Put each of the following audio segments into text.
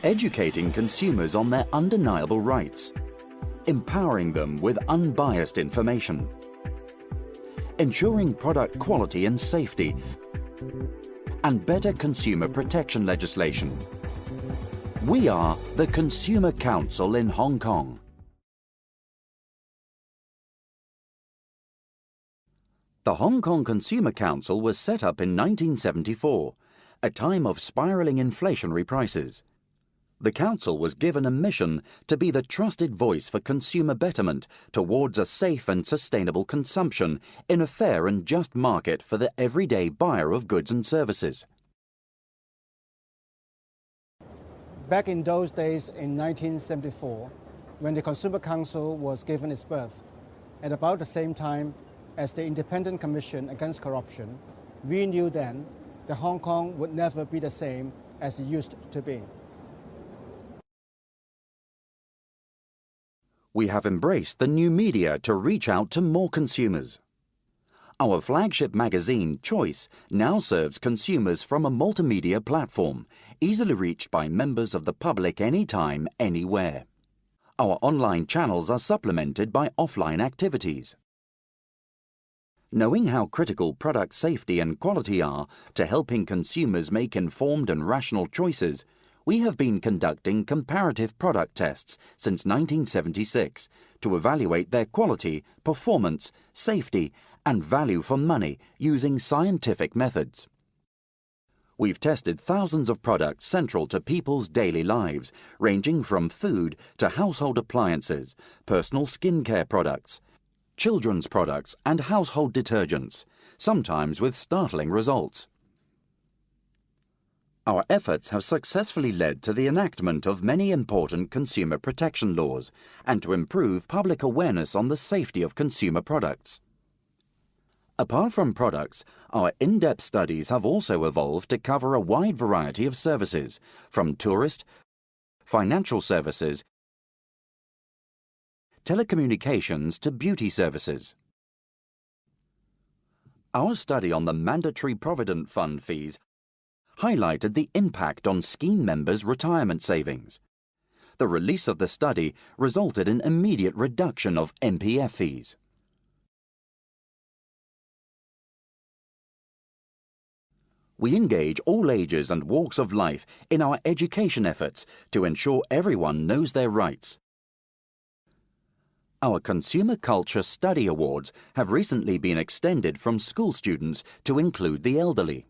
educating consumers on their undeniable rights, empowering them with unbiased information, ensuring product quality and safety, and better consumer protection legislation. We are the Consumer Council in Hong Kong. The Hong Kong Consumer Council was set up in 1974, a time of spiralling inflationary prices. The Council was given a mission to be the trusted voice for consumer betterment towards a safe and sustainable consumption in a fair and just market for the everyday buyer of goods and services. Back in those days in 1974, when the Consumer Council was given its birth, at about the same time as the Independent Commission Against Corruption, we knew then that Hong Kong would never be the same as it used to be. We have embraced the new media to reach out to more consumers. Our flagship magazine, Choice, now serves consumers from a multimedia platform, easily reached by members of the public anytime, anywhere. Our online channels are supplemented by offline activities. Knowing how critical product safety and quality are to helping consumers make informed and rational choices, we have been conducting comparative product tests since 1976 to evaluate their quality, performance, safety, and value for money using scientific methods. We've tested thousands of products central to people's daily lives, ranging from food to household appliances, personal skincare products, children's products, and household detergents, sometimes with startling results. Our efforts have successfully led to the enactment of many important consumer protection laws and to improve public awareness on the safety of consumer products. Apart from products, our in-depth studies have also evolved to cover a wide variety of services, from tourist, financial services, telecommunications to beauty services. Our study on the mandatory provident fund fees highlighted the impact on scheme members' retirement savings. The release of the study resulted in immediate reduction of MPF fees. We engage all ages and walks of life in our education efforts to ensure everyone knows their rights. Our Consumer Culture Study Awards have recently been extended from school students to include the elderly.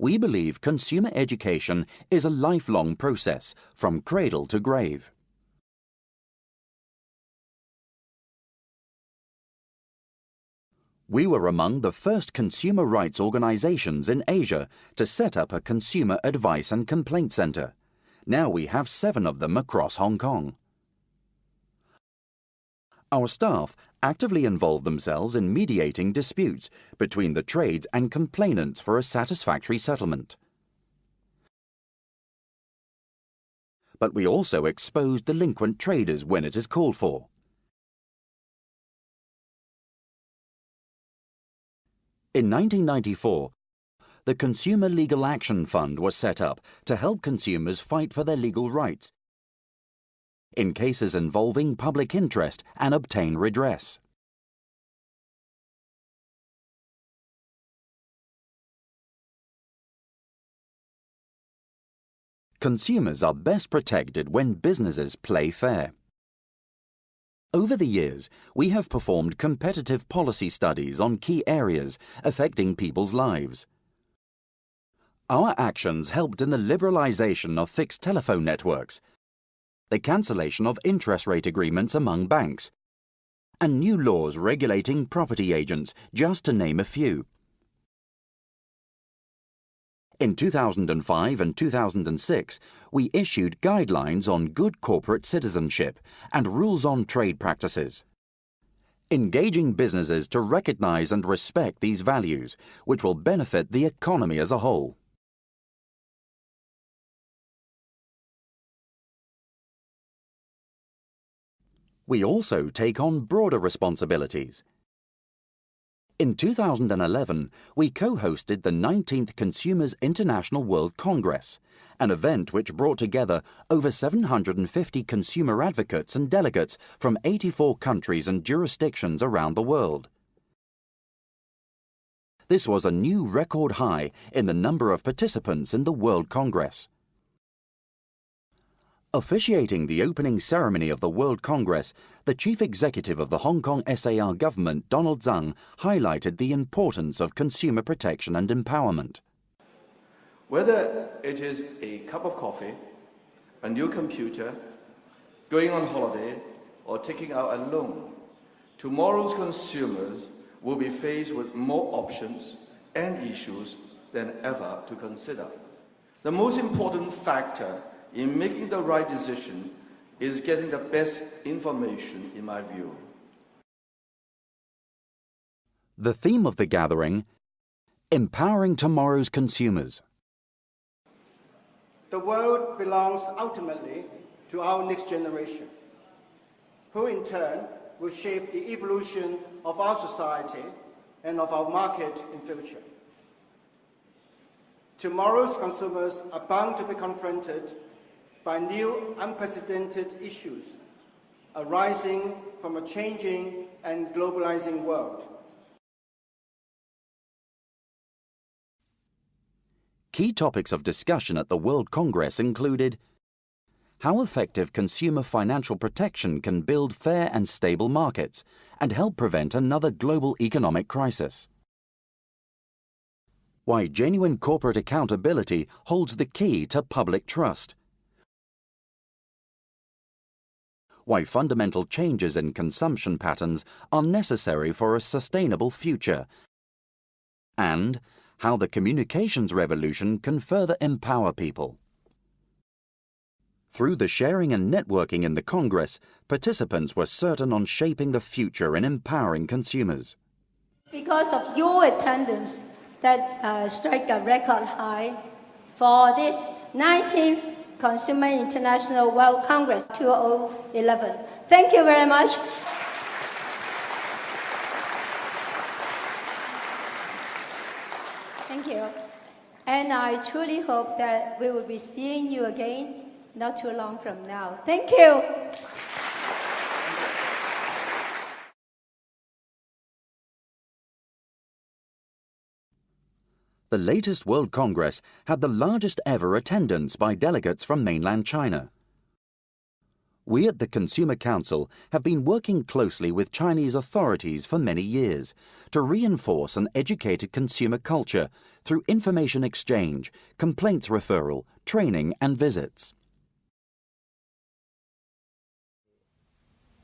We believe consumer education is a lifelong process, from cradle to grave. We were among the first consumer rights organizations in Asia to set up a consumer advice and complaint center. Now we have 7 of them across Hong Kong. Our staff actively involve themselves in mediating disputes between the trades and complainants for a satisfactory settlement. But we also expose delinquent traders when it is called for. In 1994, the Consumer Legal Action Fund was set up to help consumers fight for their legal rights in cases involving public interest and obtain redress. Consumers are best protected when businesses play fair. Over the years, we have performed competitive policy studies on key areas affecting people's lives. Our actions helped in the liberalization of fixed telephone networks, the cancellation of interest rate agreements among banks, and new laws regulating property agents, just to name a few. In 2005 and 2006, we issued guidelines on good corporate citizenship and rules on trade practices, engaging businesses to recognize and respect these values, which will benefit the economy as a whole. We also take on broader responsibilities. In 2011, we co-hosted the 19th Consumers International World Congress, an event which brought together over 750 consumer advocates and delegates from 84 countries and jurisdictions around the world. This was a new record high in the number of participants in the World Congress. Officiating the opening ceremony of the World Congress, the Chief Executive of the Hong Kong SAR government, Donald Tsang, highlighted the importance of consumer protection and empowerment. Whether it is a cup of coffee, a new computer, going on holiday, or taking out a loan, tomorrow's consumers will be faced with more options and issues than ever to consider. The most important factor in making the right decision is getting the best information, in my view. The theme of the gathering, Empowering Tomorrow's Consumers. The world belongs ultimately to our next generation, who in turn will shape the evolution of our society and of our market in future. Tomorrow's consumers are bound to be confronted by new unprecedented issues arising from a changing and globalizing world. Key topics of discussion at the World Congress included how effective consumer financial protection can build fair and stable markets and help prevent another global economic crisis. Why genuine corporate accountability holds the key to public trust. Why fundamental changes in consumption patterns are necessary for a sustainable future. And how the communications revolution can further empower people. Through the sharing and networking in the Congress, participants were certain on shaping the future and empowering consumers. Because of your attendance that strike a record high for this 19th Consumer International World Congress 2011. Thank you very much. Thank you. And I truly hope that we will be seeing you again not too long from now. Thank you. The latest World Congress had the largest ever attendance by delegates from mainland China. We at the Consumer Council have been working closely with Chinese authorities for many years to reinforce an educated consumer culture through information exchange, complaints referral, training and visits.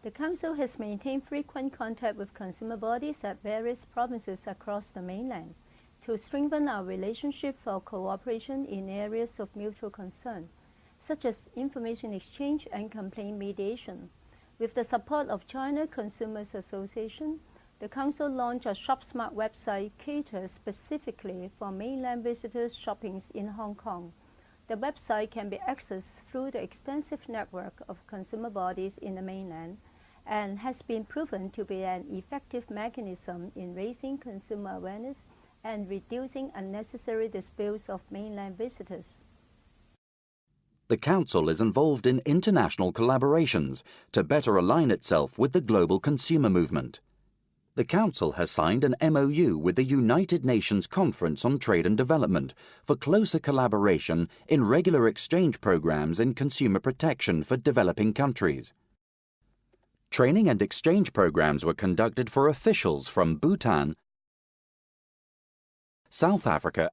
The Council has maintained frequent contact with consumer bodies at various provinces across the mainland to strengthen our relationship for cooperation in areas of mutual concern, such as information exchange and complaint mediation. With the support of China Consumers Association, the Council launched a ShopSmart website catered specifically for mainland visitors shopping in Hong Kong. The website can be accessed through the extensive network of consumer bodies in the mainland and has been proven to be an effective mechanism in raising consumer awareness and reducing unnecessary disputes of mainland visitors. The Council is involved in international collaborations to better align itself with the global consumer movement. The Council has signed an MOU with the United Nations Conference on Trade and Development for closer collaboration in regular exchange programs in consumer protection for developing countries. Training and exchange programs were conducted for officials from Bhutan, South Africa,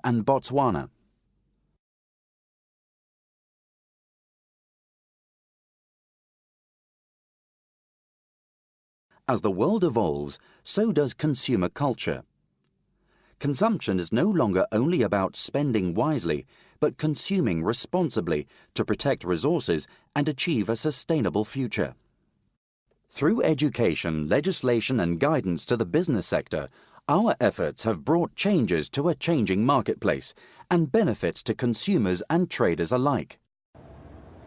and Botswana. As the world evolves, so does consumer culture. Consumption is no longer only about spending wisely, but consuming responsibly to protect resources and achieve a sustainable future. Through education, legislation and guidance to the business sector, our efforts have brought changes to a changing marketplace and benefits to consumers and traders alike.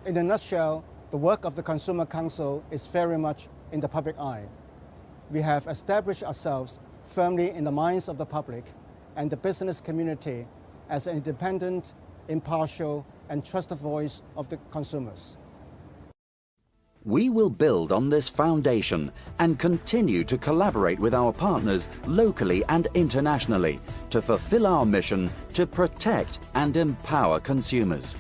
In a nutshell, the work of the Consumer Council is very much in the public eye. we have established ourselves firmly in the minds of the public and the business community as an independent, impartial, and trusted voice of the consumers. We will build on this foundation and continue to collaborate with our partners locally and internationally to fulfill our mission to protect and empower consumers.